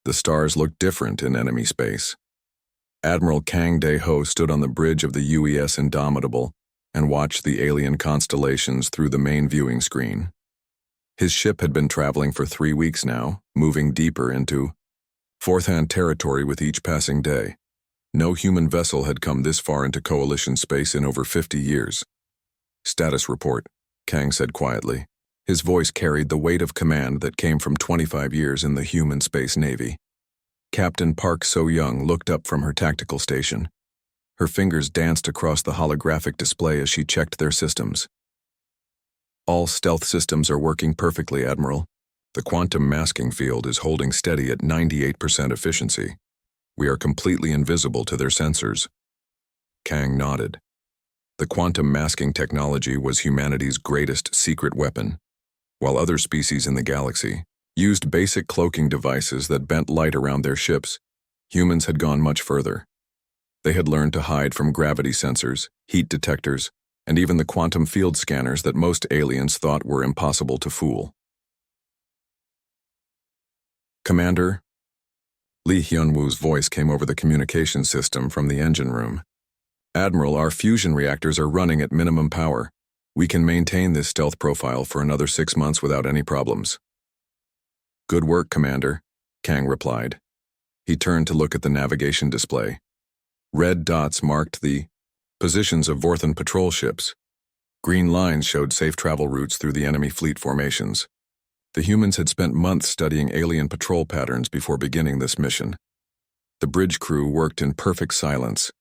The stars looked different in enemy space. Admiral Kang Dae-ho stood on the bridge of the UES Indomitable and watched the alien constellations through the main viewing screen. His ship had been traveling for 3 weeks now, moving deeper into fourth-hand territory with each passing day. No human vessel had come this far into Coalition space in over 50 years. "Status report," Kang said quietly. His voice carried the weight of command that came from 25 years in the human space navy. Captain Park So-young looked up from her tactical station. Her fingers danced across the holographic display as she checked their systems. "All stealth systems are working perfectly, Admiral. The quantum masking field is holding steady at 98% efficiency. We are completely invisible to their sensors." Kang nodded. The quantum masking technology was humanity's greatest secret weapon. While other species in the galaxy used basic cloaking devices that bent light around their ships, humans had gone much further. They had learned to hide from gravity sensors, heat detectors, and even the quantum field scanners that most aliens thought were impossible to fool. "Commander," Lee Hyun-woo's voice came over the communication system from the engine room. "Admiral, our fusion reactors are running at minimum power. We can maintain this stealth profile for another 6 months without any problems." "Good work, Commander," Kang replied. He turned to look at the navigation display. Red dots marked the positions of Vorthan patrol ships. Green lines showed safe travel routes through the enemy fleet formations. The humans had spent months studying alien patrol patterns before beginning this mission. The bridge crew worked in perfect silence.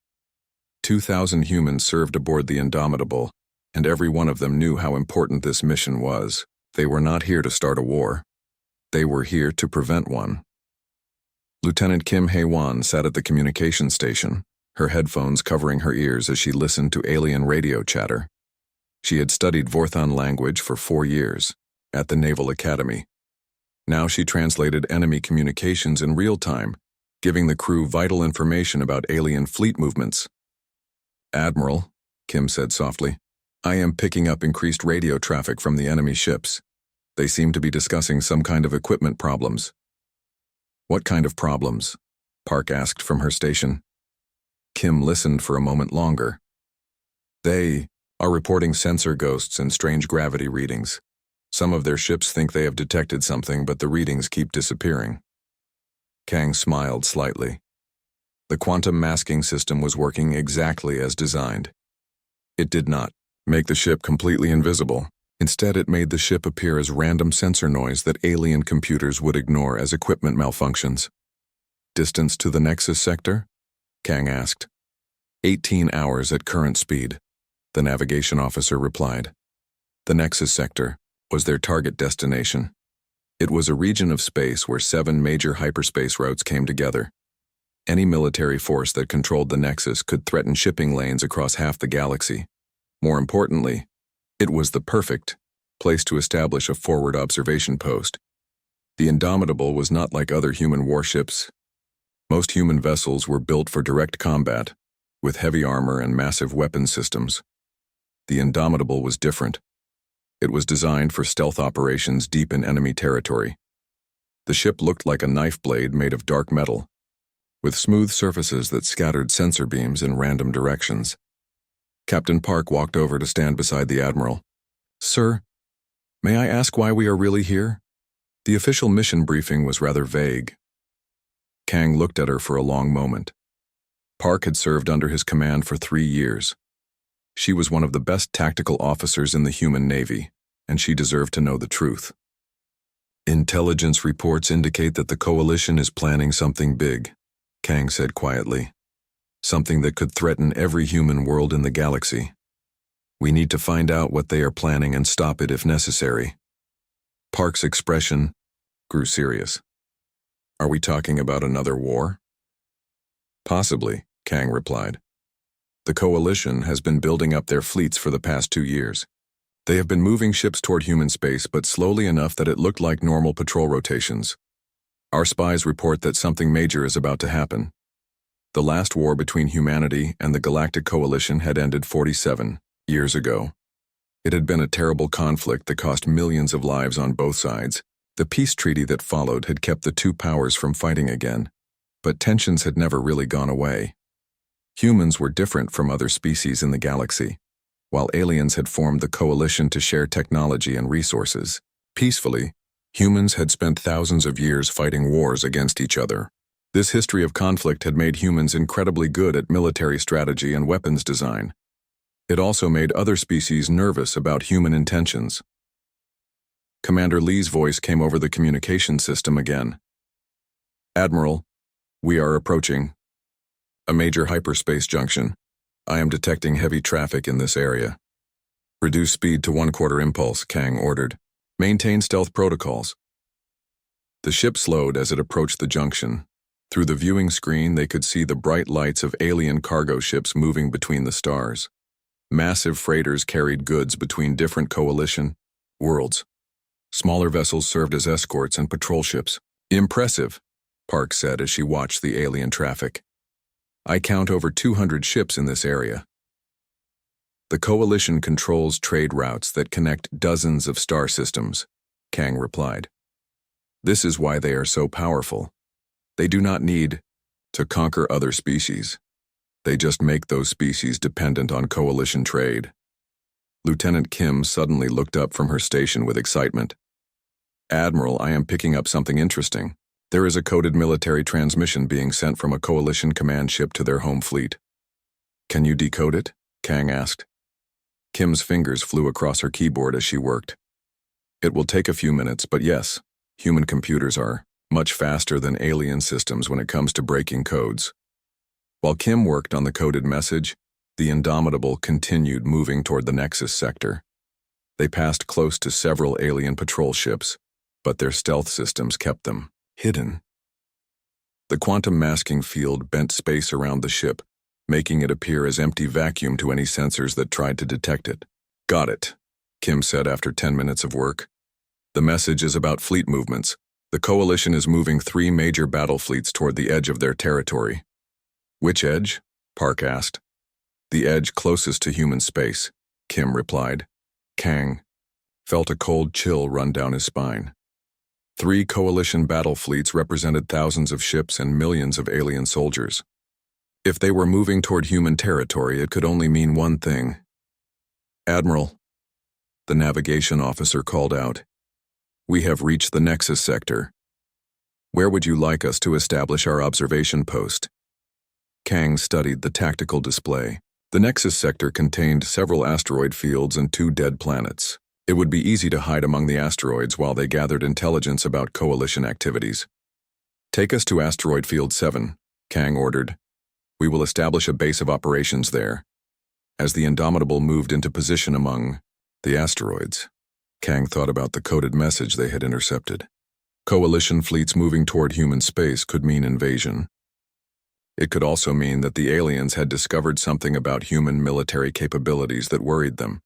2,000 humans served aboard the Indomitable, and every one of them knew how important this mission was. They were not here to start a war. They were here to prevent one. Lieutenant Kim Hae-won sat at the communication station, her headphones covering her ears as she listened to alien radio chatter. She had studied Vorthan language for 4 years at the Naval Academy. Now she translated enemy communications in real time, giving the crew vital information about alien fleet movements. "Admiral," Kim said softly, "I am picking up increased radio traffic from the enemy ships. They seem to be discussing some kind of equipment problems." "What kind of problems?" Park asked from her station. Kim listened for a moment longer. "They are reporting sensor ghosts and strange gravity readings. Some of their ships think they have detected something, but the readings keep disappearing." Kang smiled slightly. The quantum masking system was working exactly as designed. It did not make the ship completely invisible. Instead, it made the ship appear as random sensor noise that alien computers would ignore as equipment malfunctions. "Distance to the Nexus sector?" Kang asked. 18 hours at current speed," the navigation officer replied. The Nexus sector was their target destination. It was a region of space where 7 major hyperspace routes came together. Any military force that controlled the Nexus could threaten shipping lanes across half the galaxy. More importantly, it was the perfect place to establish a forward observation post. The Indomitable was not like other human warships. Most human vessels were built for direct combat, with heavy armor and massive weapon systems. The Indomitable was different. It was designed for stealth operations deep in enemy territory. The ship looked like a knife blade made of dark metal, with smooth surfaces that scattered sensor beams in random directions. Captain Park walked over to stand beside the Admiral. "Sir, may I ask why we are really here?" The official mission briefing was rather vague. Kang looked at her for a long moment. Park had served under his command for 3 years. She was one of the best tactical officers in the human navy, and she deserved to know the truth. "Intelligence reports indicate that the Coalition is planning something big," Kang said quietly. "Something that could threaten every human world in the galaxy. We need to find out what they are planning and stop it if necessary." Park's expression grew serious. "Are we talking about another war?" "Possibly," Kang replied. "The Coalition has been building up their fleets for the past 2 years. They have been moving ships toward human space, but slowly enough that it looked like normal patrol rotations. Our spies report that something major is about to happen. The last war between humanity and the Galactic Coalition had ended 47 years ago. It had been a terrible conflict that cost millions of lives on both sides, The peace treaty that followed had kept the two powers from fighting again, but tensions had never really gone away. Humans were different from other species in the galaxy, while aliens had formed the coalition to share technology and resources. Peacefully, humans had spent thousands of years fighting wars against each other. This history of conflict had made humans incredibly good at military strategy and weapons design. It also made other species nervous about human intentions. Commander Lee's voice came over the communication system again. "Admiral, we are approaching a major hyperspace junction. I am detecting heavy traffic in this area." "Reduce speed to 1/4 impulse," Kang ordered. "Maintain stealth protocols." The ship slowed as it approached the junction. Through the viewing screen, they could see the bright lights of alien cargo ships moving between the stars. Massive freighters carried goods between different coalition worlds. Smaller vessels served as escorts and patrol ships. "Impressive," Park said as she watched the alien traffic. "I count over 200 ships in this area." "The coalition controls trade routes that connect dozens of star systems," Kang replied. "This is why they are so powerful. They do not need to conquer other species. They just make those species dependent on coalition trade." Lieutenant Kim suddenly looked up from her station with excitement. "Admiral, I am picking up something interesting. There is a coded military transmission being sent from a coalition command ship to their home fleet." "Can you decode it?" Kang asked. Kim's fingers flew across her keyboard as she worked. "It will take a few minutes, but yes, human computers are much faster than alien systems when it comes to breaking codes." While Kim worked on the coded message, the Indomitable continued moving toward the Nexus sector. They passed close to several alien patrol ships, but their stealth systems kept them hidden. The quantum masking field bent space around the ship, making it appear as empty vacuum to any sensors that tried to detect it. "Got it," Kim said after 10 minutes of work. "The message is about fleet movements. The coalition is moving 3 major battle fleets toward the edge of their territory." "Which edge?" Park asked. "The edge closest to human space," Kim replied. Kang felt a cold chill run down his spine. 3 coalition battle fleets represented thousands of ships and millions of alien soldiers. If they were moving toward human territory, it could only mean one thing. "Admiral," the navigation officer called out, "we have reached the Nexus sector. Where would you like us to establish our observation post?" Kang studied the tactical display. The Nexus sector contained several asteroid fields and 2 dead planets. It would be easy to hide among the asteroids while they gathered intelligence about coalition activities. "Take us to Asteroid Field 7, Kang ordered. "We will establish a base of operations there." As the Indomitable moved into position among the asteroids, Kang thought about the coded message they had intercepted. Coalition fleets moving toward human space could mean invasion. It could also mean that the aliens had discovered something about human military capabilities that worried them.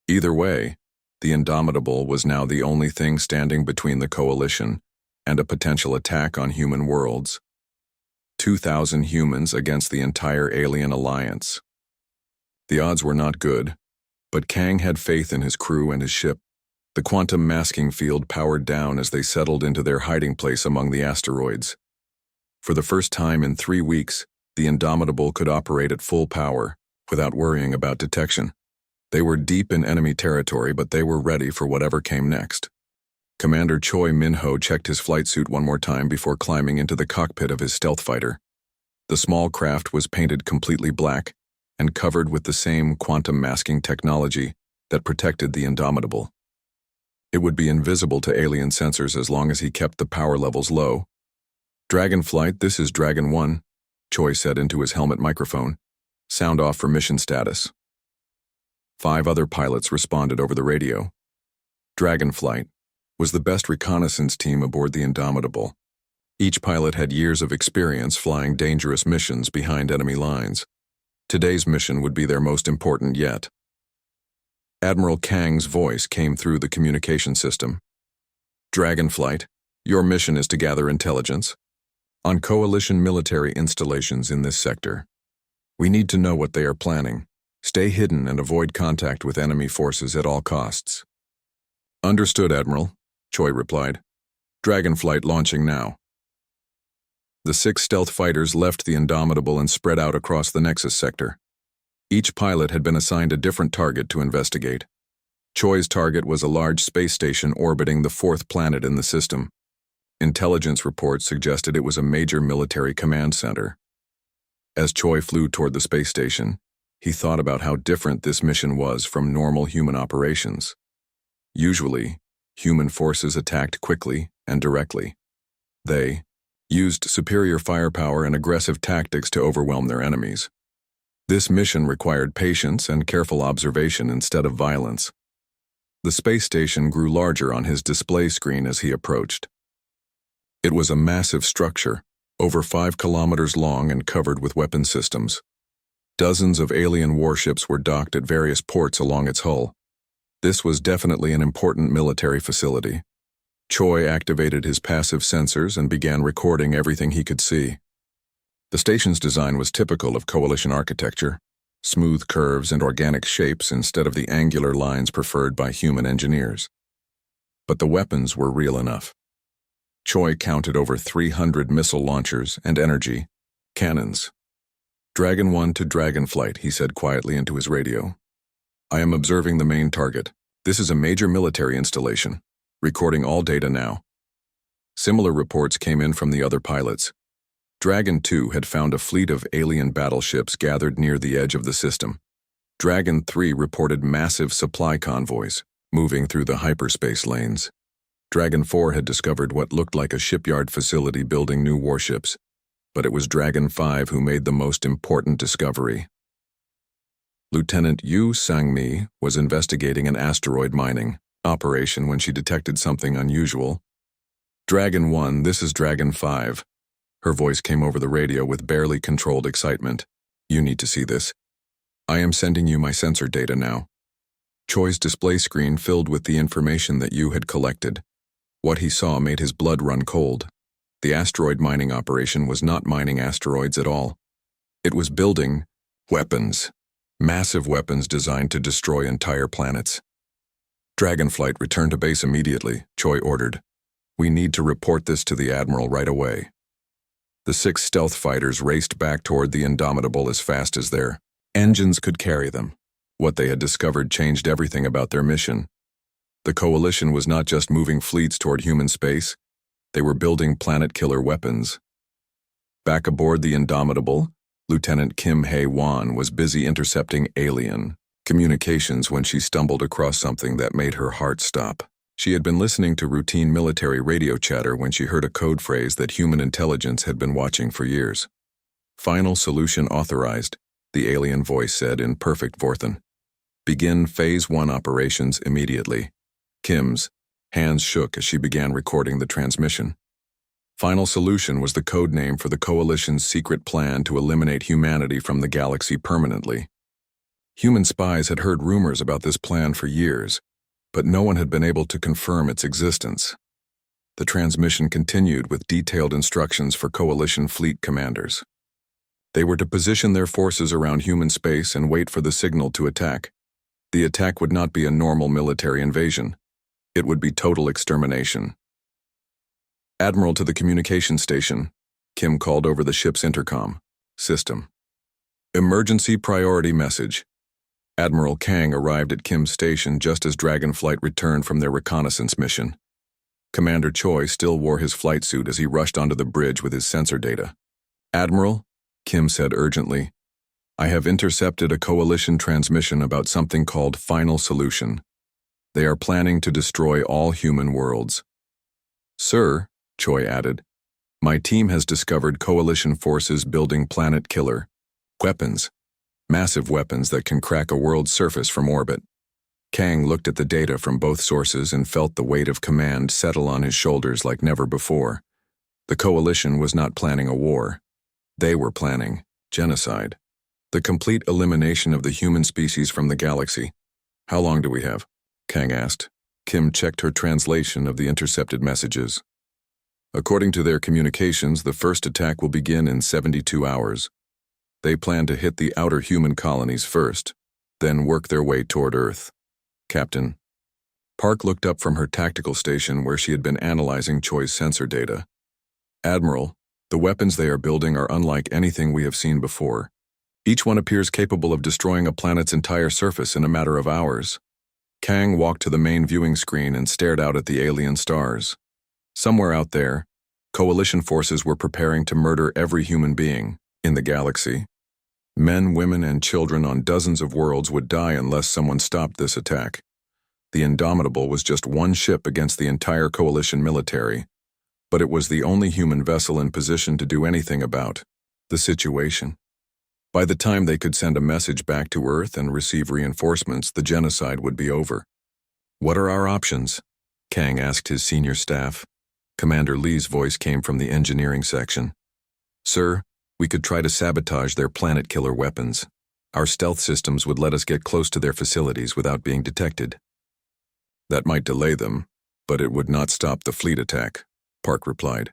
Either way, the Indomitable was now the only thing standing between the coalition and a potential attack on human worlds. 2,000 humans against the entire alien alliance. The odds were not good, but Kang had faith in his crew and his ship. The quantum masking field powered down as they settled into their hiding place among the asteroids. For the first time in 3 weeks, the Indomitable could operate at full power without worrying about detection. They were deep in enemy territory, but they were ready for whatever came next. Commander Choi Min-ho checked his flight suit one more time before climbing into the cockpit of his stealth fighter. The small craft was painted completely black and covered with the same quantum masking technology that protected the Indomitable. It would be invisible to alien sensors as long as he kept the power levels low. "Dragon Flight, this is Dragon 1, Choi said into his helmet microphone. "Sound off for mission status." 5 other pilots responded over the radio. Dragonflight was the best reconnaissance team aboard the Indomitable. Each pilot had years of experience flying dangerous missions behind enemy lines. Today's mission would be their most important yet. Admiral Kang's voice came through the communication system. "Dragonflight, your mission is to gather intelligence on coalition military installations in this sector. We need to know what they are planning. Stay hidden and avoid contact with enemy forces at all costs." "Understood, Admiral," Choi replied. Dragonflight launching now. The 6 stealth fighters left the Indomitable and spread out across the Nexus sector. Each pilot had been assigned a different target to investigate. Choi's target was a large space station orbiting the 4th planet in the system. Intelligence reports suggested it was a major military command center. As Choi flew toward the space station, he thought about how different this mission was from normal human operations. Usually, human forces attacked quickly and directly. They used superior firepower and aggressive tactics to overwhelm their enemies. This mission required patience and careful observation instead of violence. The space station grew larger on his display screen as he approached. It was a massive structure, over 5 kilometers long and covered with weapon systems. Dozens of alien warships were docked at various ports along its hull. This was definitely an important military facility. Choi activated his passive sensors and began recording everything he could see. The station's design was typical of Coalition architecture, smooth curves and organic shapes instead of the angular lines preferred by human engineers. But the weapons were real enough. Choi counted over 300 missile launchers and energy cannons. Dragon 1 to Dragonflight, he said quietly into his radio. I am observing the main target. This is a major military installation. Recording all data now. Similar reports came in from the other pilots. Dragon 2 had found a fleet of alien battleships gathered near the edge of the system. Dragon 3 reported massive supply convoys moving through the hyperspace lanes. Dragon 4 had discovered what looked like a shipyard facility building new warships, but it was Dragon 5 who made the most important discovery. Lieutenant Yu Sang-mi was investigating an asteroid mining operation when she detected something unusual. Dragon 1, this is Dragon 5. Her voice came over the radio with barely controlled excitement. You need to see this. I am sending you my sensor data now. Choi's display screen filled with the information that Yu had collected. What he saw made his blood run cold. The asteroid mining operation was not mining asteroids at all. It was building weapons. Massive weapons designed to destroy entire planets. Dragonflight, return to base immediately, Choi ordered. We need to report this to the Admiral right away. The 6 stealth fighters raced back toward the Indomitable as fast as their engines could carry them. What they had discovered changed everything about their mission. The Coalition was not just moving fleets toward human space, they were building planet-killer weapons. Back aboard the Indomitable, Lieutenant Kim Hae-won was busy intercepting alien communications when she stumbled across something that made her heart stop. She had been listening to routine military radio chatter when she heard a code phrase that human intelligence had been watching for years. Final solution authorized, the alien voice said in perfect Vorthen. Begin Phase 1 operations immediately. Kim's hands shook as she began recording the transmission. Final Solution was the code name for the Coalition's secret plan to eliminate humanity from the galaxy permanently. Human spies had heard rumors about this plan for years, but no one had been able to confirm its existence. The transmission continued with detailed instructions for Coalition fleet commanders. They were to position their forces around human space and wait for the signal to attack. The attack would not be a normal military invasion. It would be total extermination. Admiral to the communication station, Kim called over the ship's intercom system. Emergency priority message. Admiral Kang arrived at Kim's station just as Dragonflight returned from their reconnaissance mission. Commander Choi still wore his flight suit as he rushed onto the bridge with his sensor data. Admiral, Kim said urgently, I have intercepted a Coalition transmission about something called Final Solution. They are planning to destroy all human worlds. Sir, Choi added, my team has discovered Coalition forces building planet-killer weapons, massive weapons that can crack a world's surface from orbit. Kang looked at the data from both sources and felt the weight of command settle on his shoulders like never before. The Coalition was not planning a war. They were planning genocide. The complete elimination of the human species from the galaxy. How long do we have? Kang asked. Kim checked her translation of the intercepted messages. According to their communications, the first attack will begin in 72 hours. They plan to hit the outer human colonies first, then work their way toward Earth. Captain. Park looked up from her tactical station where she had been analyzing Choi's sensor data. Admiral, the weapons they are building are unlike anything we have seen before. Each one appears capable of destroying a planet's entire surface in a matter of hours. Kang walked to the main viewing screen and stared out at the alien stars. Somewhere out there, Coalition forces were preparing to murder every human being in the galaxy. Men, women, and children on dozens of worlds would die unless someone stopped this attack. The Indomitable was just one ship against the entire Coalition military, but it was the only human vessel in position to do anything about the situation. By the time they could send a message back to Earth and receive reinforcements, the genocide would be over. "What are our options?" Kang asked his senior staff. Commander Lee's voice came from the engineering section. "Sir, we could try to sabotage their planet-killer weapons. Our stealth systems would let us get close to their facilities without being detected." "That might delay them, but it would not stop the fleet attack," Park replied.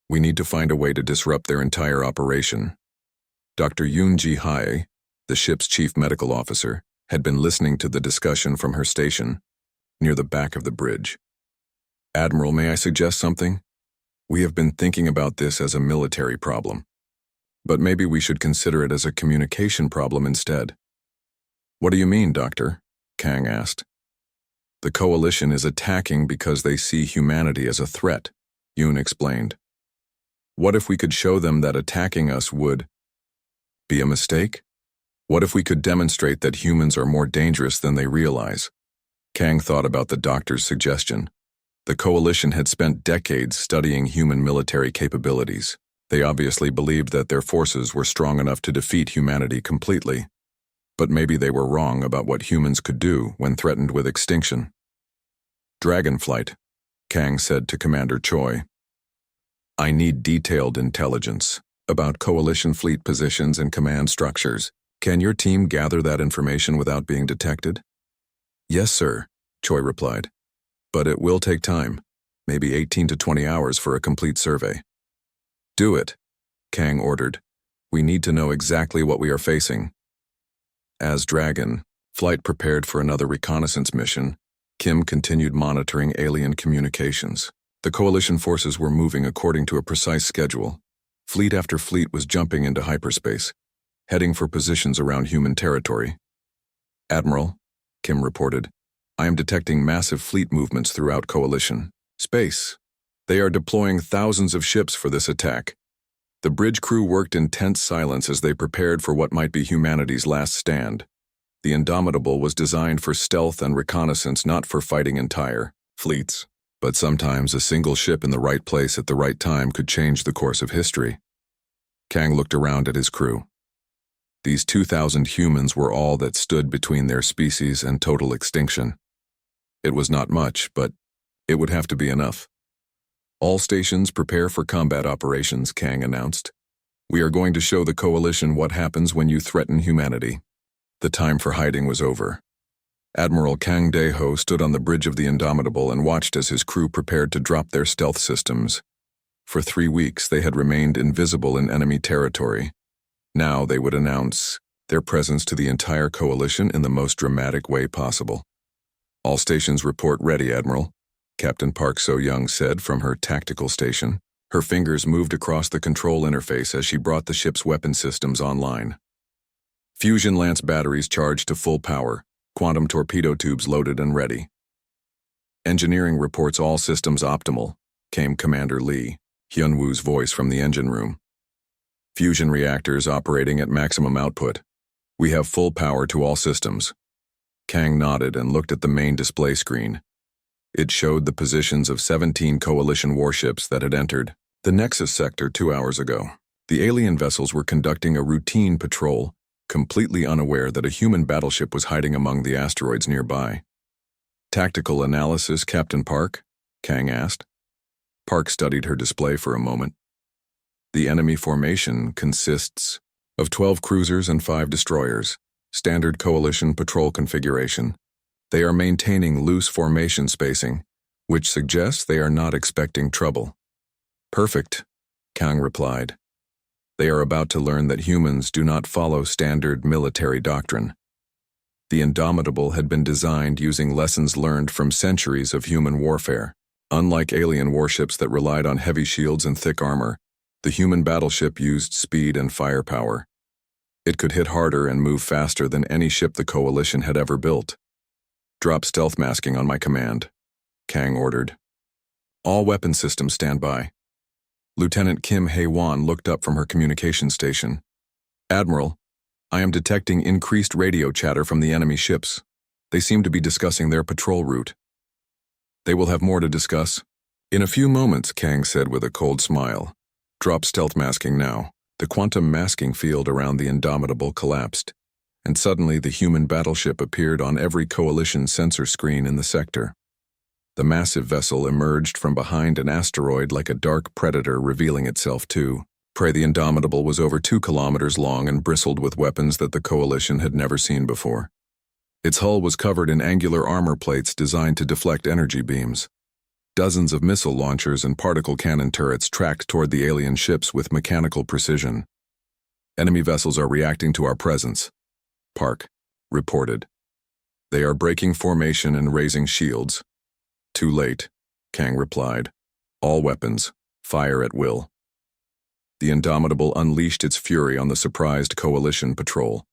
"We need to find a way to disrupt their entire operation." Dr. Yoon Ji-hae, the ship's chief medical officer, had been listening to the discussion from her station, near the back of the bridge. "Admiral, may I suggest something? We have been thinking about this as a military problem, but maybe we should consider it as a communication problem instead." "What do you mean, Doctor?" Kang asked. "The Coalition is attacking because they see humanity as a threat," Yoon explained. "What if we could show them that attacking us would be a mistake? What if we could demonstrate that humans are more dangerous than they realize?" Kang thought about the doctor's suggestion. The Coalition had spent decades studying human military capabilities. They obviously believed that their forces were strong enough to defeat humanity completely. But maybe they were wrong about what humans could do when threatened with extinction. "Dragonflight," Kang said to Commander Choi. "I need detailed intelligence about Coalition fleet positions and command structures. Can your team gather that information without being detected?" "Yes, sir," Choi replied. "But it will take time, maybe 18 to 20 hours for a complete survey." "Do it," Kang ordered. "We need to know exactly what we are facing." As Dragon Flight prepared for another reconnaissance mission, Kim continued monitoring alien communications. The Coalition forces were moving according to a precise schedule. Fleet after fleet was jumping into hyperspace, heading for positions around human territory. "Admiral," Kim reported, "I am detecting massive fleet movements throughout Coalition space. They are deploying thousands of ships for this attack." The bridge crew worked in tense silence as they prepared for what might be humanity's last stand. The Indomitable was designed for stealth and reconnaissance, not for fighting entire fleets. But sometimes a single ship in the right place at the right time could change the course of history. Kang looked around at his crew. These 2,000 humans were all that stood between their species and total extinction. It was not much, but it would have to be enough. "All stations prepare for combat operations," Kang announced. "We are going to show the Coalition what happens when you threaten humanity." The time for hiding was over. Admiral Kang Dae-ho stood on the bridge of the Indomitable and watched as his crew prepared to drop their stealth systems. For 3 weeks, they had remained invisible in enemy territory. Now they would announce their presence to the entire Coalition in the most dramatic way possible. "All stations report ready, Admiral," Captain Park So-young said from her tactical station. Her fingers moved across the control interface as she brought the ship's weapon systems online. Fusion lance batteries charged to full power. Quantum torpedo tubes loaded and ready. "Engineering reports all systems optimal," came Commander Lee, Hyun-woo's voice from the engine room. "Fusion reactors operating at maximum output. We have full power to all systems." Kang nodded and looked at the main display screen. It showed the positions of 17 Coalition warships that had entered the Nexus sector 2 hours ago. The alien vessels were conducting a routine patrol, completely unaware that a human battleship was hiding among the asteroids nearby. "Tactical analysis, Captain Park?" Kang asked. Park studied her display for a moment. "The enemy formation consists of 12 cruisers and 5 destroyers, standard Coalition patrol configuration. They are maintaining loose formation spacing, which suggests they are not expecting trouble." "Perfect," Kang replied. "They are about to learn that humans do not follow standard military doctrine." The Indomitable had been designed using lessons learned from centuries of human warfare. Unlike alien warships that relied on heavy shields and thick armor, the human battleship used speed and firepower. It could hit harder and move faster than any ship the Coalition had ever built. "Drop stealth masking on my command," Kang ordered. "All weapon systems stand by." Lieutenant Kim Hae-won looked up from her communication station. "Admiral, I am detecting increased radio chatter from the enemy ships. They seem to be discussing their patrol route." "They will have more to discuss." "In a few moments," Kang said with a cold smile. "Drop stealth masking now." The quantum masking field around the Indomitable collapsed, and suddenly the human battleship appeared on every Coalition sensor screen in the sector. The massive vessel emerged from behind an asteroid like a dark predator revealing itself to prey. The Indomitable was over 2 kilometers long and bristled with weapons that the Coalition had never seen before. Its hull was covered in angular armor plates designed to deflect energy beams. Dozens of missile launchers and particle cannon turrets tracked toward the alien ships with mechanical precision. "Enemy vessels are reacting to our presence," Park reported. "They are breaking formation and raising shields." "Too late," Kang replied. "All weapons, fire at will." The Indomitable unleashed its fury on the surprised Coalition patrol.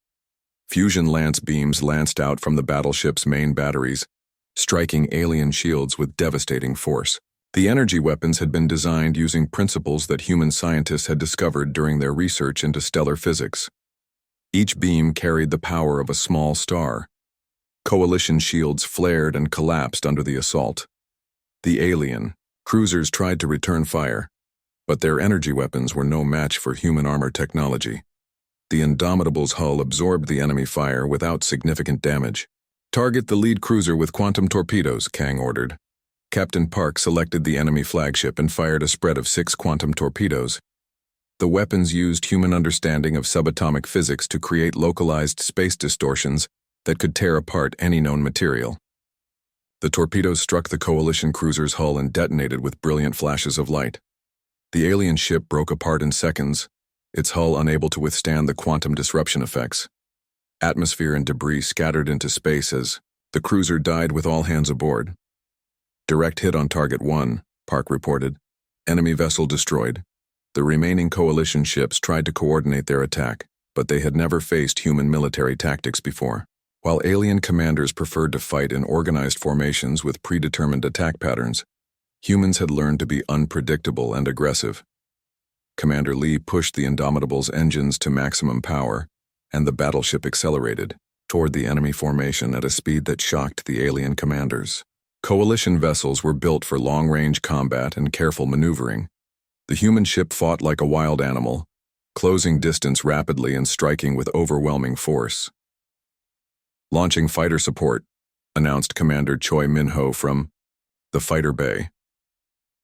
Fusion lance beams lanced out from the battleship's main batteries, striking alien shields with devastating force. The energy weapons had been designed using principles that human scientists had discovered during their research into stellar physics. Each beam carried the power of a small star. Coalition shields flared and collapsed under the assault. The alien cruisers tried to return fire, but their energy weapons were no match for human armor technology. The Indomitable's hull absorbed the enemy fire without significant damage. "Target the lead cruiser with quantum torpedoes," Kang ordered. Captain Park selected the enemy flagship and fired a spread of 6 quantum torpedoes. The weapons used human understanding of subatomic physics to create localized space distortions that could tear apart any known material. The torpedoes struck the Coalition cruiser's hull and detonated with brilliant flashes of light. The alien ship broke apart in seconds, its hull unable to withstand the quantum disruption effects. Atmosphere and debris scattered into space as the cruiser died with all hands aboard. "Direct hit on target 1, Park reported. "Enemy vessel destroyed." The remaining Coalition ships tried to coordinate their attack, but they had never faced human military tactics before. While alien commanders preferred to fight in organized formations with predetermined attack patterns, humans had learned to be unpredictable and aggressive. Commander Lee pushed the Indomitable's engines to maximum power, and the battleship accelerated toward the enemy formation at a speed that shocked the alien commanders. Coalition vessels were built for long-range combat and careful maneuvering. The human ship fought like a wild animal, closing distance rapidly and striking with overwhelming force. "Launching fighter support," announced Commander Choi Min-ho from the fighter bay.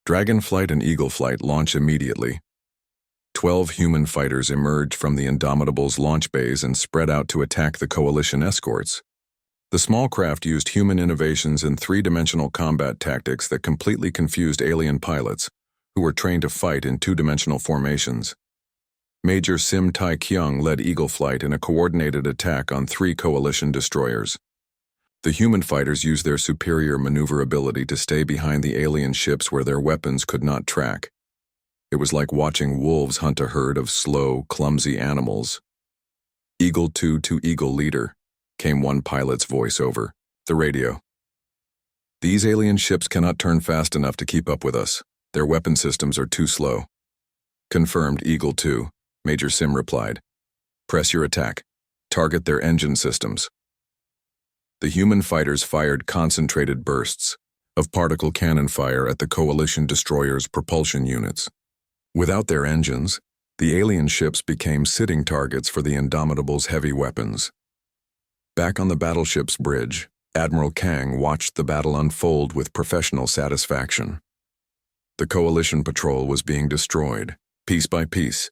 Dragonflight and Eagleflight launch immediately. 12 human fighters emerged from the Indomitable's launch bays and spread out to attack the Coalition escorts. The small craft used human innovations in 3-dimensional combat tactics that completely confused alien pilots, who were trained to fight in 2-dimensional formations. Major Sim Tai-kyung led Eagleflight in a coordinated attack on 3 Coalition destroyers. The human fighters used their superior maneuverability to stay behind the alien ships where their weapons could not track. It was like watching wolves hunt a herd of slow, clumsy animals. "Eagle 2 to Eagle Leader," came one pilot's voice over the radio. "These alien ships cannot turn fast enough to keep up with us. Their weapon systems are too slow." "Confirmed, Eagle 2, Major Sim replied. "Press your attack. Target their engine systems." The human fighters fired concentrated bursts of particle cannon fire at the Coalition destroyers' propulsion units. Without their engines, the alien ships became sitting targets for the Indomitable's heavy weapons. Back on the battleship's bridge, Admiral Kang watched the battle unfold with professional satisfaction. The Coalition patrol was being destroyed, piece by piece,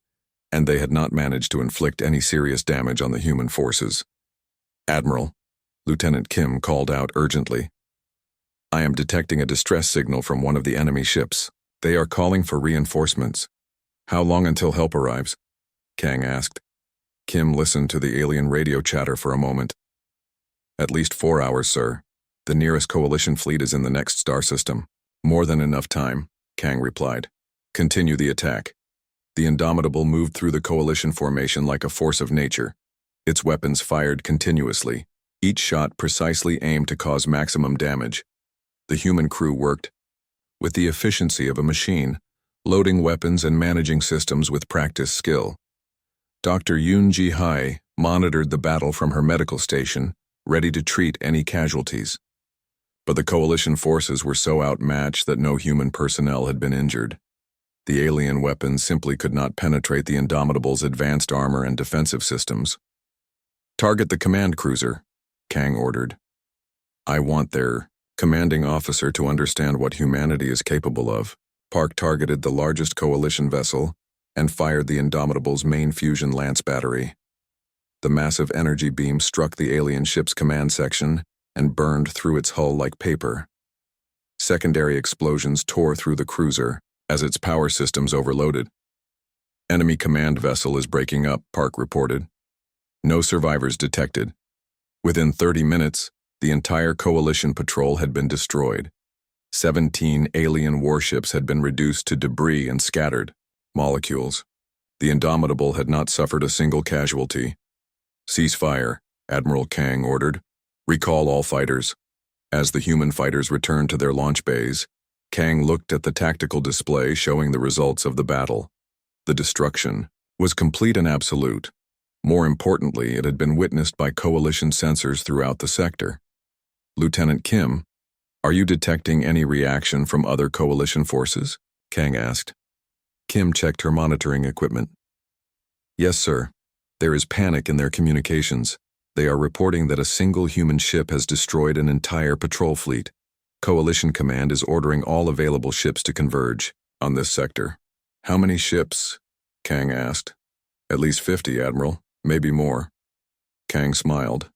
and they had not managed to inflict any serious damage on the human forces. "Admiral," Lieutenant Kim called out urgently, "I am detecting a distress signal from one of the enemy ships. They are calling for reinforcements." "How long until help arrives?" Kang asked. Kim listened to the alien radio chatter for a moment. At least 4 hours, sir. The nearest coalition fleet is in the next star system. More than enough time, Kang replied. Continue the attack. The Indomitable moved through the coalition formation like a force of nature. Its weapons fired continuously, each shot precisely aimed to cause maximum damage. The human crew worked with the efficiency of a machine, loading weapons and managing systems with practiced skill. Dr. Yoon Ji-hai monitored the battle from her medical station, ready to treat any casualties. But the coalition forces were so outmatched that no human personnel had been injured. The alien weapons simply could not penetrate the Indomitable's advanced armor and defensive systems. Target the command cruiser, Kang ordered. I want their commanding officer to understand what humanity is capable of. Park targeted the largest coalition vessel and fired the Indomitable's main fusion lance battery. The massive energy beam struck the alien ship's command section and burned through its hull like paper. Secondary explosions tore through the cruiser as its power systems overloaded. Enemy command vessel is breaking up, Park reported. No survivors detected. Within 30 minutes, the entire coalition patrol had been destroyed. 17 alien warships had been reduced to debris and scattered molecules. The Indomitable had not suffered a single casualty. Cease fire, Admiral Kang ordered. Recall all fighters. As the human fighters returned to their launch bays, Kang looked at the tactical display showing the results of the battle. The destruction was complete and absolute. More importantly, it had been witnessed by coalition sensors throughout the sector. Lieutenant Kim, are you detecting any reaction from other coalition forces? Kang asked. Kim checked her monitoring equipment. Yes, sir. There is panic in their communications. They are reporting that a single human ship has destroyed an entire patrol fleet. Coalition Command is ordering all available ships to converge on this sector. How many ships? Kang asked. At least 50, Admiral. Maybe more. Kang smiled.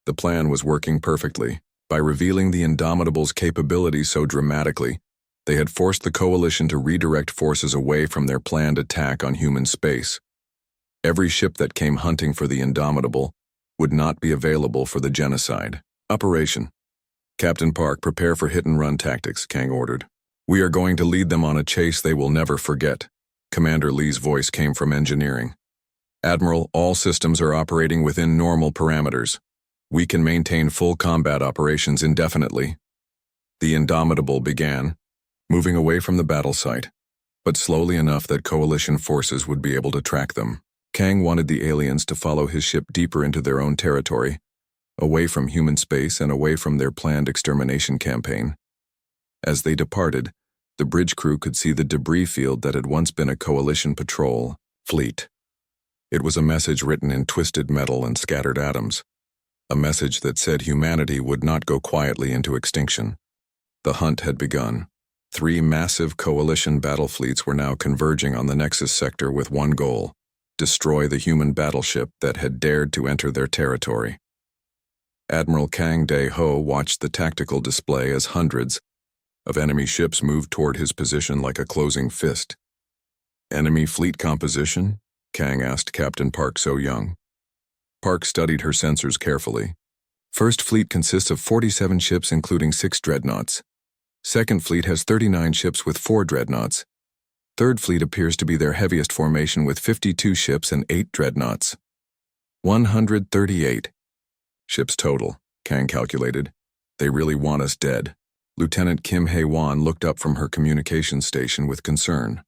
The plan was working perfectly. By revealing the Indomitable's capabilities so dramatically, they had forced the coalition to redirect forces away from their planned attack on human space. Every ship that came hunting for the Indomitable would not be available for the genocide operation. Captain Park, prepare for hit-and-run tactics, Kang ordered. We are going to lead them on a chase they will never forget. Commander Lee's voice came from engineering. Admiral, all systems are operating within normal parameters. We can maintain full combat operations indefinitely. The Indomitable began, moving away from the battle site, but slowly enough that coalition forces would be able to track them. Kang wanted the aliens to follow his ship deeper into their own territory, away from human space and away from their planned extermination campaign. As they departed, the bridge crew could see the debris field that had once been a coalition patrol fleet. It was a message written in twisted metal and scattered atoms, a message that said humanity would not go quietly into extinction. The hunt had begun. 3 massive coalition battle fleets were now converging on the Nexus sector with one goal: destroy the human battleship that had dared to enter their territory. Admiral Kang Dae-ho watched the tactical display as hundreds of enemy ships moved toward his position like a closing fist. Enemy fleet composition? Kang asked Captain Park So-young. Park studied her sensors carefully. First fleet consists of 47 ships including 6 dreadnoughts. Second fleet has 39 ships with 4 dreadnoughts. Third fleet appears to be their heaviest formation with 52 ships and 8 dreadnoughts. 138 ships total, Kang calculated. They really want us dead. Lieutenant Kim Hae-won looked up from her communications station with concern.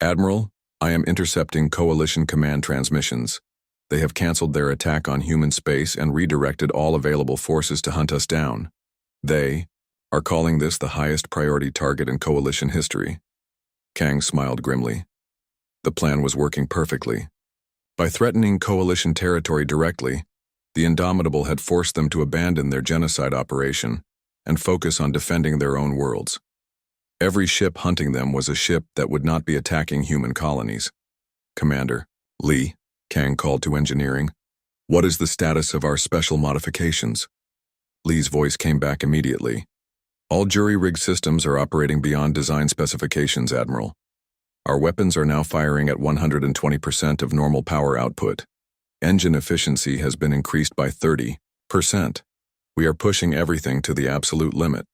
Admiral, I am intercepting Coalition Command transmissions. They have canceled their attack on human space and redirected all available forces to hunt us down. They are calling this the highest priority target in Coalition history. Kang smiled grimly. The plan was working perfectly. By threatening Coalition territory directly, the Indomitable had forced them to abandon their genocide operation and focus on defending their own worlds. Every ship hunting them was a ship that would not be attacking human colonies. Commander Lee, Kang called to engineering, what is the status of our special modifications? Lee's voice came back immediately. All jury-rig systems are operating beyond design specifications, Admiral. Our weapons are now firing at 120% of normal power output. Engine efficiency has been increased by 30%. We are pushing everything to the absolute limit.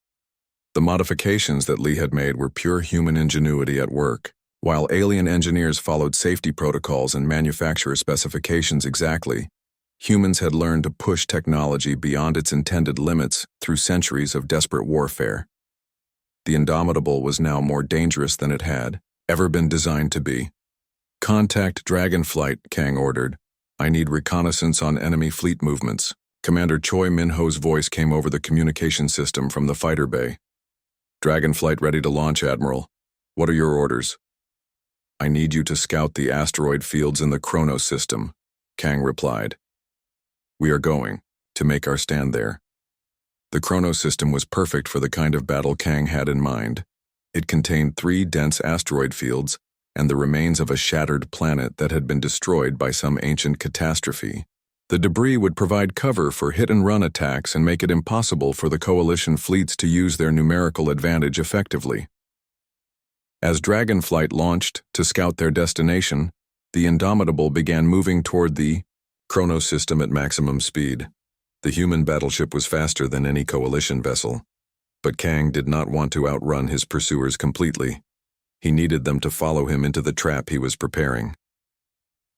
The modifications that Lee had made were pure human ingenuity at work. While alien engineers followed safety protocols and manufacturer specifications exactly, humans had learned to push technology beyond its intended limits through centuries of desperate warfare. The Indomitable was now more dangerous than it had ever been designed to be. "Contact Dragonflight," Kang ordered. "I need reconnaissance on enemy fleet movements." Commander Choi Min-ho's voice came over the communication system from the fighter bay. "Dragonflight ready to launch, Admiral. What are your orders?" "I need you to scout the asteroid fields in the Chronos system," Kang replied. "We are going to make our stand there." The Chronos system was perfect for the kind of battle Kang had in mind. It contained 3 dense asteroid fields and the remains of a shattered planet that had been destroyed by some ancient catastrophe. The debris would provide cover for hit-and-run attacks and make it impossible for the Coalition fleets to use their numerical advantage effectively. As Dragonflight launched to scout their destination, the Indomitable began moving toward the Chronos system at maximum speed. The human battleship was faster than any Coalition vessel, but Kang did not want to outrun his pursuers completely. He needed them to follow him into the trap he was preparing.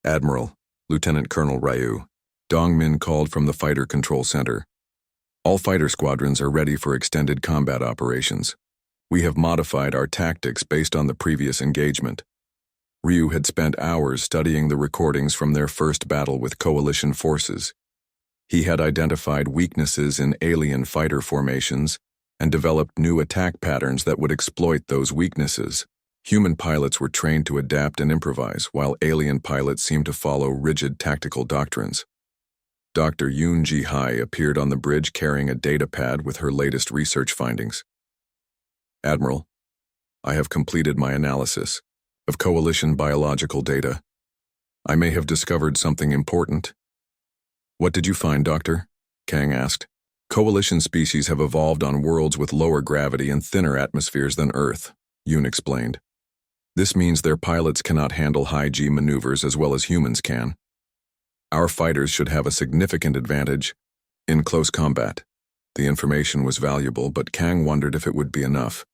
"Admiral," Lieutenant Colonel Ryu, Dongmin called from the Fighter Control Center. "All fighter squadrons are ready for extended combat operations. We have modified our tactics based on the previous engagement." Ryu had spent hours studying the recordings from their first battle with Coalition forces. He had identified weaknesses in alien fighter formations and developed new attack patterns that would exploit those weaknesses. Human pilots were trained to adapt and improvise, while alien pilots seemed to follow rigid tactical doctrines. Dr. Yoon Ji-hai appeared on the bridge carrying a data pad with her latest research findings. "Admiral, I have completed my analysis of Coalition biological data. I may have discovered something important." "What did you find, Doctor?" Kang asked. "Coalition species have evolved on worlds with lower gravity and thinner atmospheres than Earth," Yoon explained. "This means their pilots cannot handle high-G maneuvers as well as humans can. Our fighters should have a significant advantage in close combat." The information was valuable, but Kang wondered if it would be enough.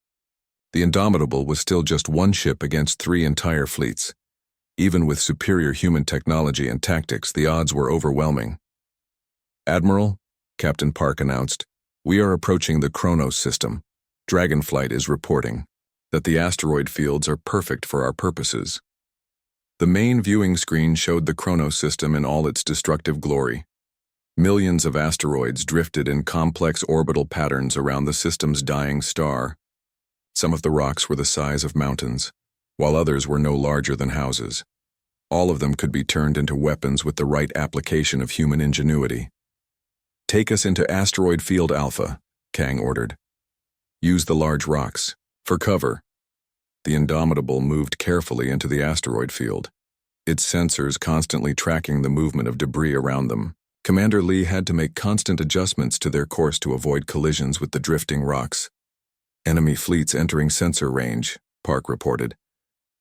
The Indomitable was still just one ship against 3 entire fleets. Even with superior human technology and tactics, the odds were overwhelming. "Admiral," Captain Park announced, "we are approaching the Chronos system. Dragonflight is reporting that the asteroid fields are perfect for our purposes." The main viewing screen showed the Chronos system in all its destructive glory. Millions of asteroids drifted in complex orbital patterns around the system's dying star. Some of the rocks were the size of mountains, while others were no larger than houses. All of them could be turned into weapons with the right application of human ingenuity. "Take us into Asteroid Field Alpha," Kang ordered. "Use the large rocks for cover." The Indomitable moved carefully into the asteroid field, its sensors constantly tracking the movement of debris around them. Commander Lee had to make constant adjustments to their course to avoid collisions with the drifting rocks. "Enemy fleets entering sensor range," Park reported.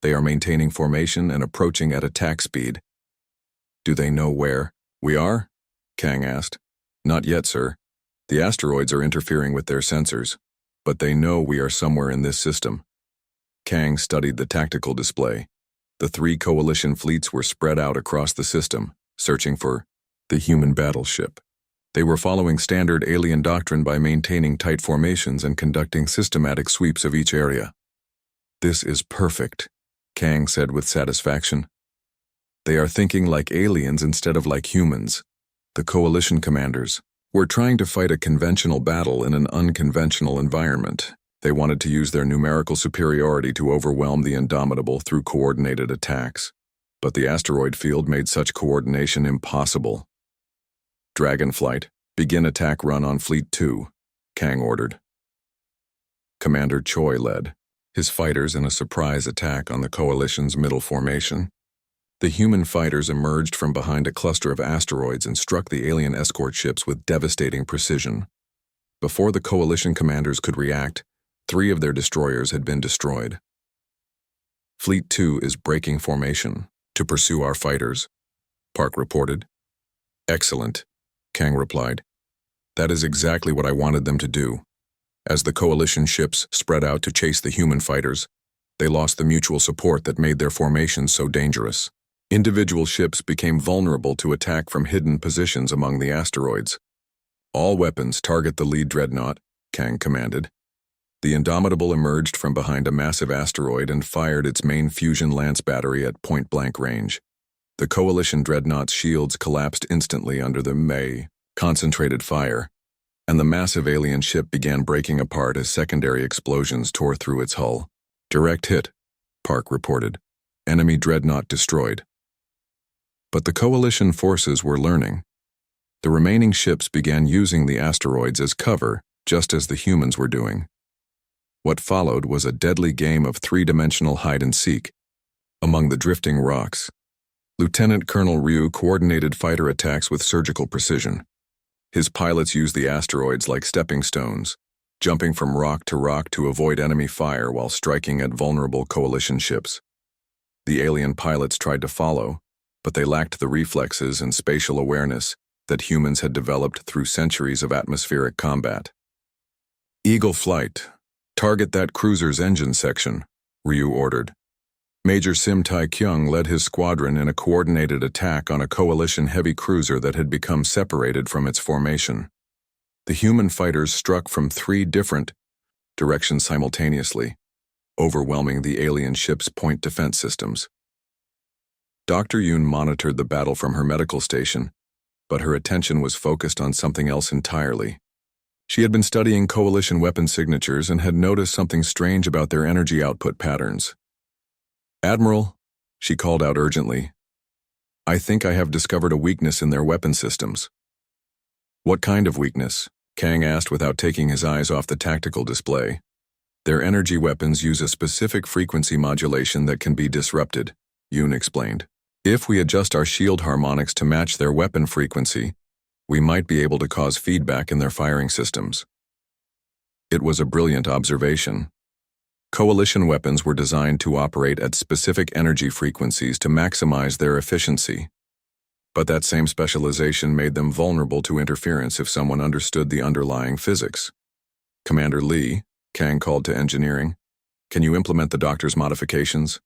"They are maintaining formation and approaching at attack speed." "Do they know where we are?" Kang asked. "Not yet, sir. The asteroids are interfering with their sensors, but they know we are somewhere in this system." Kang studied the tactical display. The 3 Coalition fleets were spread out across the system, searching for the human battleship. They were following standard alien doctrine by maintaining tight formations and conducting systematic sweeps of each area. "This is perfect," Kang said with satisfaction. "They are thinking like aliens instead of like humans." The Coalition commanders were trying to fight a conventional battle in an unconventional environment. They wanted to use their numerical superiority to overwhelm the Indomitable through coordinated attacks. But the asteroid field made such coordination impossible. "Dragonflight, begin attack run on Fleet 2, Kang ordered. Commander Choi led his fighters in a surprise attack on the Coalition's middle formation. The human fighters emerged from behind a cluster of asteroids and struck the alien escort ships with devastating precision. Before the Coalition commanders could react, 3 of their destroyers had been destroyed. "Fleet 2 is breaking formation to pursue our fighters," Park reported. "Excellent," Kang replied. That is exactly what I wanted them to do. As the coalition ships spread out to chase the human fighters, they lost the mutual support that made their formations so dangerous. Individual ships became vulnerable to attack from hidden positions among the asteroids. All weapons target the lead dreadnought, Kang commanded. The Indomitable emerged from behind a massive asteroid and fired its main fusion lance battery at point-blank range. The coalition dreadnought's shields collapsed instantly under the concentrated fire, and the massive alien ship began breaking apart as secondary explosions tore through its hull. Direct hit, Park reported. Enemy dreadnought destroyed. But the coalition forces were learning. The remaining ships began using the asteroids as cover, just as the humans were doing. What followed was a deadly game of three-dimensional hide-and-seek. Among the drifting rocks, Lieutenant Colonel Ryu coordinated fighter attacks with surgical precision. His pilots used the asteroids like stepping stones, jumping from rock to avoid enemy fire while striking at vulnerable coalition ships. The alien pilots tried to follow, but they lacked the reflexes and spatial awareness that humans had developed through centuries of atmospheric combat. Eagle Flight, target that cruiser's engine section, Ryu ordered. Major Sim Tai-kyung led his squadron in a coordinated attack on a coalition heavy cruiser that had become separated from its formation. The human fighters struck from 3 different directions simultaneously, overwhelming the alien ship's point defense systems. Dr. Yoon monitored the battle from her medical station, but her attention was focused on something else entirely. She had been studying coalition weapon signatures and had noticed something strange about their energy output patterns. "Admiral," she called out urgently, "I think I have discovered a weakness in their weapon systems." "What kind of weakness?" Kang asked without taking his eyes off the tactical display. "Their energy weapons use a specific frequency modulation that can be disrupted," Yoon explained. "If we adjust our shield harmonics to match their weapon frequency, we might be able to cause feedback in their firing systems." It was a brilliant observation. Coalition weapons were designed to operate at specific energy frequencies to maximize their efficiency. But that same specialization made them vulnerable to interference if someone understood the underlying physics. "Commander Lee," Kang called to engineering, "can you implement the doctor's modifications?"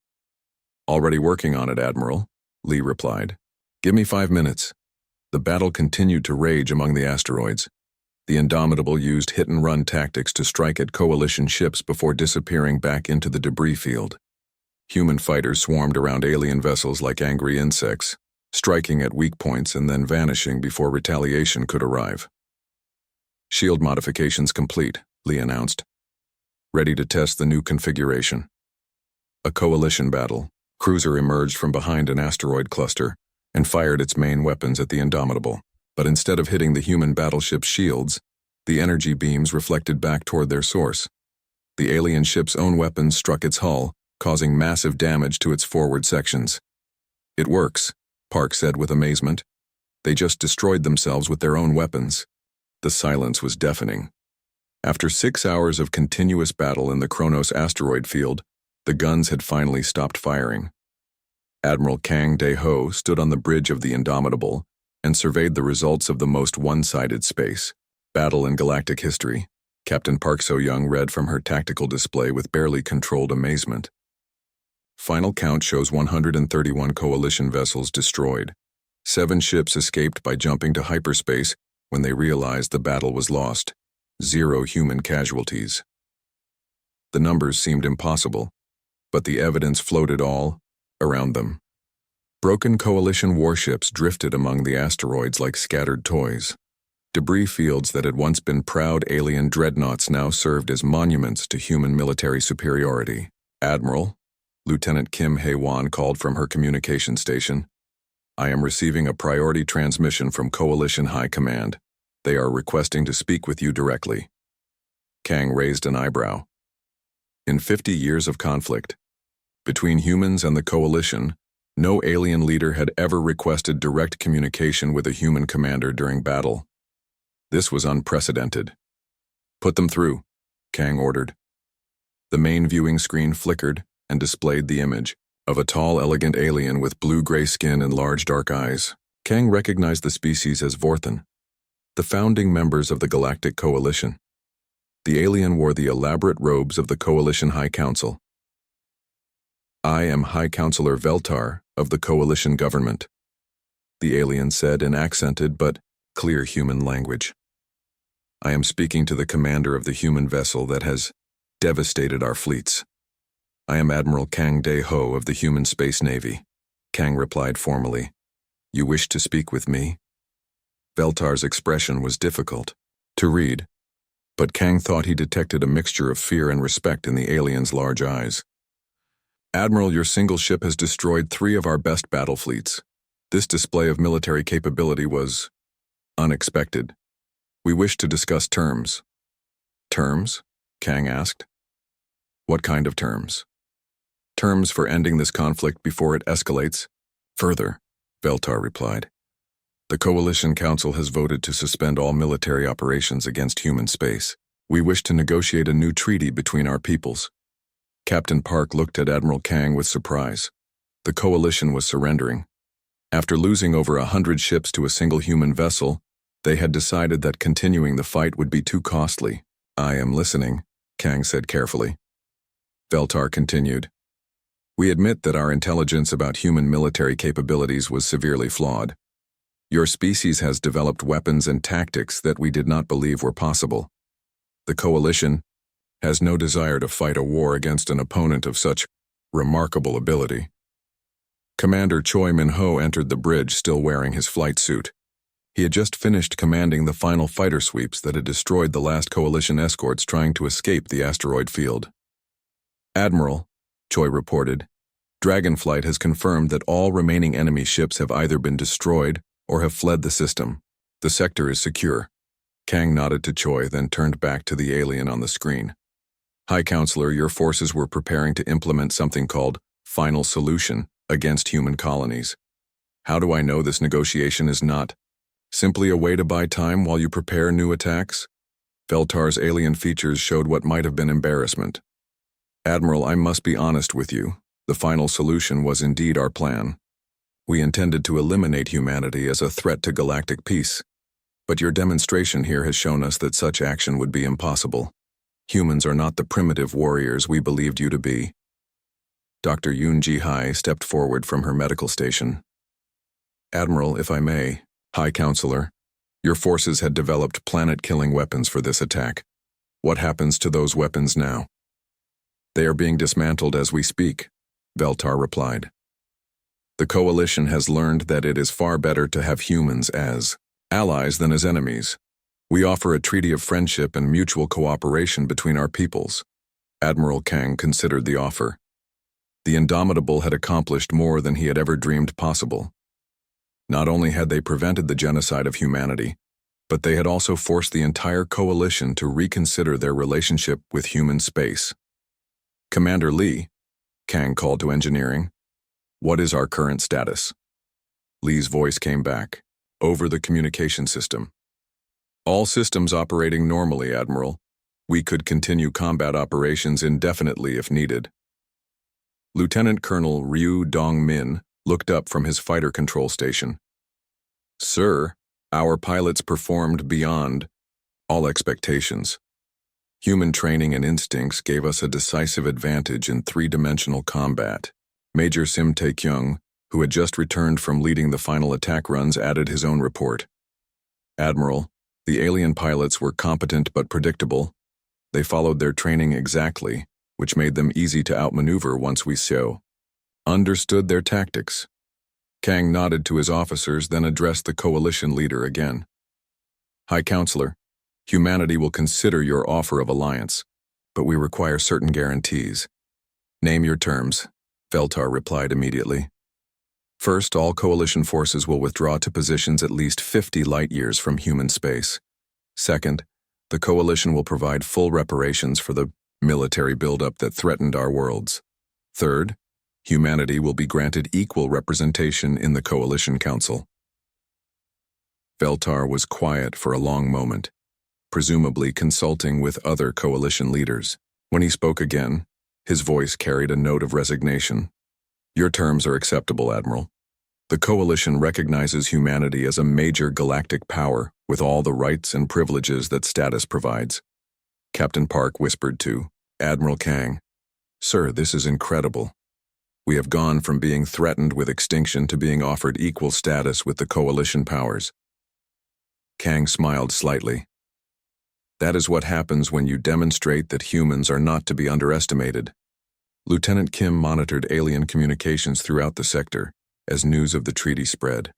"Already working on it, Admiral," Lee replied. "Give me 5 minutes." The battle continued to rage among the asteroids. The Indomitable used hit-and-run tactics to strike at coalition ships before disappearing back into the debris field. Human fighters swarmed around alien vessels like angry insects, striking at weak points and then vanishing before retaliation could arrive. "Shield modifications complete," Lee announced. "Ready to test the new configuration." A coalition battle. Cruiser emerged from behind an asteroid cluster and fired its main weapons at the Indomitable. But instead of hitting the human battleship's shields, the energy beams reflected back toward their source. The alien ship's own weapons struck its hull, causing massive damage to its forward sections. "It works," Park said with amazement. "They just destroyed themselves with their own weapons." The silence was deafening. After 6 hours of continuous battle in the Kronos asteroid field, the guns had finally stopped firing. Admiral Kang Dae-ho stood on the bridge of the Indomitable and surveyed the results of the most one-sided space battle in galactic history. Captain Park So-young read from her tactical display with barely controlled amazement. Final count shows 131 coalition vessels destroyed. 7 ships escaped by jumping to hyperspace when they realized the battle was lost. 0 human casualties. The numbers seemed impossible, but the evidence floated all around them. Broken coalition warships drifted among the asteroids like scattered toys. Debris fields that had once been proud alien dreadnoughts now served as monuments to human military superiority. "Admiral," Lieutenant Kim Hae-won called from her communication station, "I am receiving a priority transmission from Coalition High Command. They are requesting to speak with you directly." Kang raised an eyebrow. In 50 years of conflict between humans and the Coalition, no alien leader had ever requested direct communication with a human commander during battle. This was unprecedented. "Put them through," Kang ordered. The main viewing screen flickered and displayed the image of a tall, elegant alien with blue-gray skin and large dark eyes. Kang recognized the species as Vorthan. the founding members of the Galactic Coalition. The alien wore the elaborate robes of the Coalition High Council. I am High Counselor Veltar of the Coalition government, the alien said in accented but clear human language. I am speaking to the commander of the human vessel that has devastated our fleets. I am Admiral Kang De-ho of the Human Space Navy. Kang replied formally. You wish to speak with me? Veltar's expression was difficult to read, but Kang thought he detected a mixture of fear and respect in the alien's large eyes. Admiral, your single ship has destroyed 3 of our best battle fleets. This display of military capability was unexpected. We wish to discuss terms. Terms? Kang asked. What kind of terms? Terms for ending this conflict before it escalates further, Veltar replied. The Coalition Council has voted to suspend all military operations against human space. We wish to negotiate a new treaty between our peoples. Captain Park looked at Admiral Kang with surprise. The Coalition was surrendering. After losing over 100 ships to a single human vessel, they had decided that continuing the fight would be too costly. I am listening, Kang said carefully. Veltar continued. We admit that our intelligence about human military capabilities was severely flawed. Your species has developed weapons and tactics that we did not believe were possible. The Coalition has no desire to fight a war against an opponent of such remarkable ability. Commander Choi Min-ho entered the bridge still wearing his flight suit. He had just finished commanding the final fighter sweeps that had destroyed the last Coalition escorts trying to escape the asteroid field. Admiral, Choi reported, Dragonflight has confirmed that all remaining enemy ships have either been destroyed or have fled the system. The sector is secure. Kang nodded to Choi, then turned back to the alien on the screen. High Counselor, your forces were preparing to implement something called Final Solution against human colonies. How do I know this negotiation is not simply a way to buy time while you prepare new attacks? Veltar's alien features showed what might have been embarrassment. Admiral, I must be honest with you. The final solution was indeed our plan. We intended to eliminate humanity as a threat to galactic peace. But your demonstration here has shown us that such action would be impossible. Humans are not the primitive warriors we believed you to be. Dr. Yoon Ji-hai stepped forward from her medical station. Admiral, if I may, High Counselor, your forces had developed planet-killing weapons for this attack. What happens to those weapons now? They are being dismantled as we speak, Veltar replied. The Coalition has learned that it is far better to have humans as allies than as enemies. We offer a treaty of friendship and mutual cooperation between our peoples. Admiral Kang considered the offer. The Indomitable had accomplished more than he had ever dreamed possible. Not only had they prevented the genocide of humanity, but they had also forced the entire Coalition to reconsider their relationship with human space. Commander Lee, Kang called to engineering, what is our current status? Lee's voice came back, over the communication system. All systems operating normally, Admiral. We could continue combat operations indefinitely if needed. Lieutenant Colonel Ryu Dong-min looked up from his fighter control station. Sir, our pilots performed beyond all expectations. Human training and instincts gave us a decisive advantage in 3-dimensional combat. Major Sim Tae-kyung, who had just returned from leading the final attack runs, added his own report. Admiral, the alien pilots were competent but predictable. They followed their training exactly, which made them easy to outmaneuver once we understood their tactics. Kang nodded to his officers, then addressed the Coalition leader again. High Counselor, humanity will consider your offer of alliance, but we require certain guarantees. Name your terms, Veltar replied immediately. First, all Coalition forces will withdraw to positions at least 50 light-years from human space. Second, the Coalition will provide full reparations for the military buildup that threatened our worlds. Third, humanity will be granted equal representation in the Coalition Council. Veltar was quiet for a long moment, presumably consulting with other Coalition leaders. When he spoke again, his voice carried a note of resignation. Your terms are acceptable, Admiral. The Coalition recognizes humanity as a major galactic power with all the rights and privileges that status provides. Captain Park whispered to Admiral Kang, "Sir, this is incredible. We have gone from being threatened with extinction to being offered equal status with the Coalition powers." Kang smiled slightly. "That is what happens when you demonstrate that humans are not to be underestimated." Lieutenant Kim monitored alien communications throughout the sector as news of the treaty spread.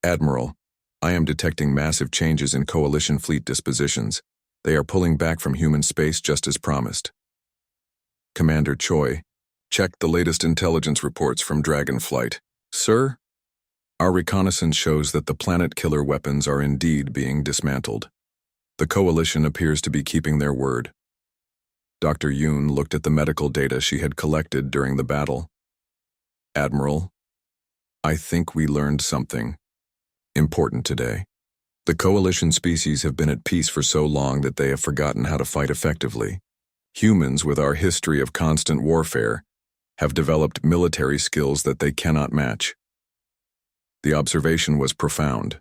"Admiral, I am detecting massive changes in Coalition fleet dispositions. They are pulling back from human space just as promised." Commander Choi, "Check the latest intelligence reports from Dragonflight." "Sir?" "Our reconnaissance shows that the planet-killer weapons are indeed being dismantled. The Coalition appears to be keeping their word." Dr. Yoon looked at the medical data she had collected during the battle. "Admiral, I think we learned something important today. The Coalition species have been at peace for so long that they have forgotten how to fight effectively. Humans, with our history of constant warfare, have developed military skills that they cannot match." The observation was profound.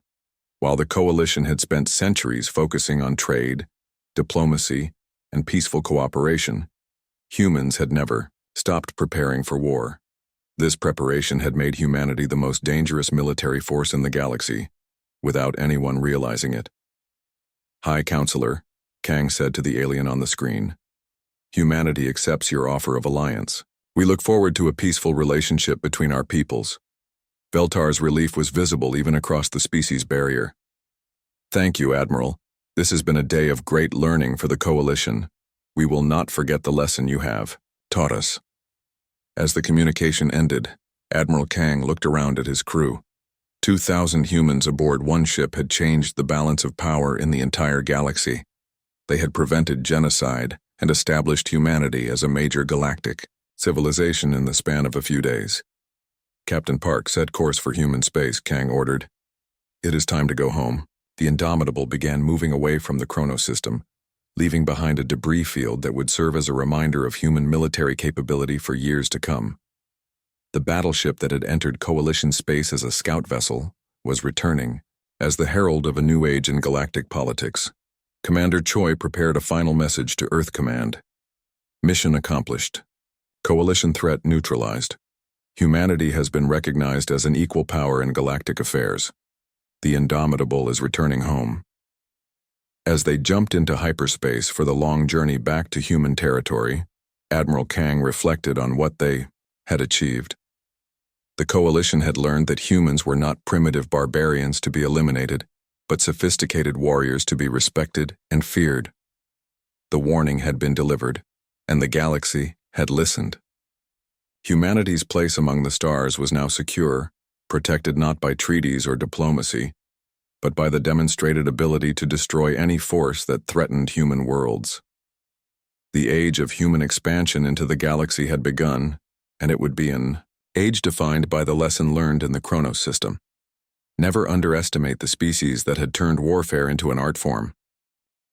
While the Coalition had spent centuries focusing on trade, diplomacy, and peaceful cooperation, humans had never stopped preparing for war. This preparation had made humanity the most dangerous military force in the galaxy, without anyone realizing it. "High Counselor," Kang said to the alien on the screen, "humanity accepts your offer of alliance. We look forward to a peaceful relationship between our peoples." Veltar's relief was visible even across the species barrier. "Thank you, Admiral. This has been a day of great learning for the Coalition. We will not forget the lesson you have taught us." As the communication ended, Admiral Kang looked around at his crew. 2,000 humans aboard one ship had changed the balance of power in the entire galaxy. They had prevented genocide and established humanity as a major galactic civilization in the span of a few days. "Captain Park, set course for human space," Kang ordered. "It is time to go home." The Indomitable began moving away from the Chrono system, leaving behind a debris field that would serve as a reminder of human military capability for years to come. The battleship that had entered Coalition space as a scout vessel was returning as the herald of a new age in galactic politics. Commander Choi prepared a final message to Earth Command. "Mission accomplished. Coalition threat neutralized. Humanity has been recognized as an equal power in galactic affairs. The Indomitable is returning home." As they jumped into hyperspace for the long journey back to human territory, Admiral Kang reflected on what they had achieved. The Coalition had learned that humans were not primitive barbarians to be eliminated, but sophisticated warriors to be respected and feared. The warning had been delivered, and the galaxy had listened. Humanity's place among the stars was now secure, protected not by treaties or diplomacy, but by the demonstrated ability to destroy any force that threatened human worlds. The age of human expansion into the galaxy had begun, and it would be an age defined by the lesson learned in the Chronos system. Never underestimate the species that had turned warfare into an art form.